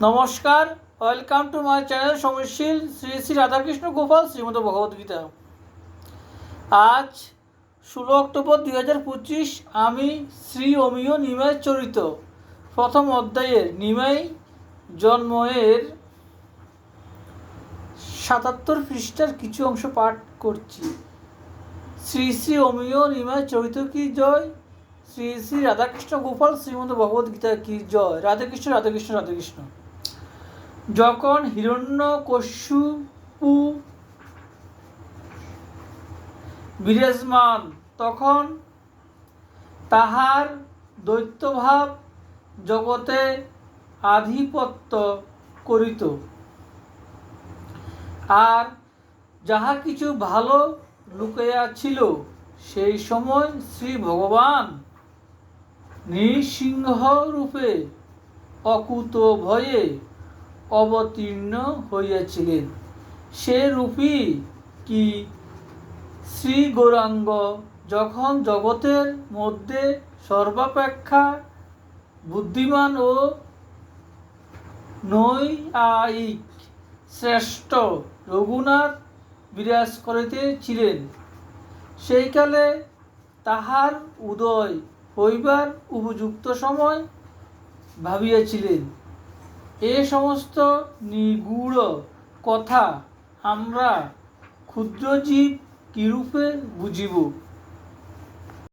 নমস্কার, welcome to my channel সমরশীল শ্রী শ্রী রাধাকৃষ্ণ গোপাল শ্রীমদ ভগবদ্গীতা। আজ 16 অক্টোবর 2025। আমি শ্রী অমিয় নিমাই চরিত প্রথম অধ্যায়ের নিমাই জন্মের 77 পৃষ্ঠার কিছু অংশ পাঠ করছি। শ্রী শ্রী অমিয় নিমাই চরিত কি জয়, শ্রী শ্রী রাধাকৃষ্ণ গোপাল শ্রীমদ ভগবদ্গীতা কি জয়। রাধাকৃষ্ণ রাধাকৃষ্ণ রাধাকৃষ্ণ। যখন হিরণ্যকশিপু বিরাজমান, তখন তাহার দৈত্যভাব জগতে আধিপত্য করিত, আর যাহা কিছু ভালো লুকাইয়া ছিল, সেই সময় শ্রী ভগবান নৃসিংহ রূপে অকুত ভয়ে অবতীর্ণ হইয়াছিলেন। সে রূপী কি শ্রী গৌরাঙ্গ যখন জগতের মধ্যে সর্বাপেক্ষা বুদ্ধিমান ও নৈয়ায়িক শ্রেষ্ঠ রঘুনাথ বিরাজ করিতেছিলেন, সেইকালে তাহার উদয় হইবার উপযুক্ত সময় ভাবিয়াছিলেন। এ সমস্ত নিগূঢ় কথা আমরা ক্ষুদ্র জীব কিরূপে বুঝিব?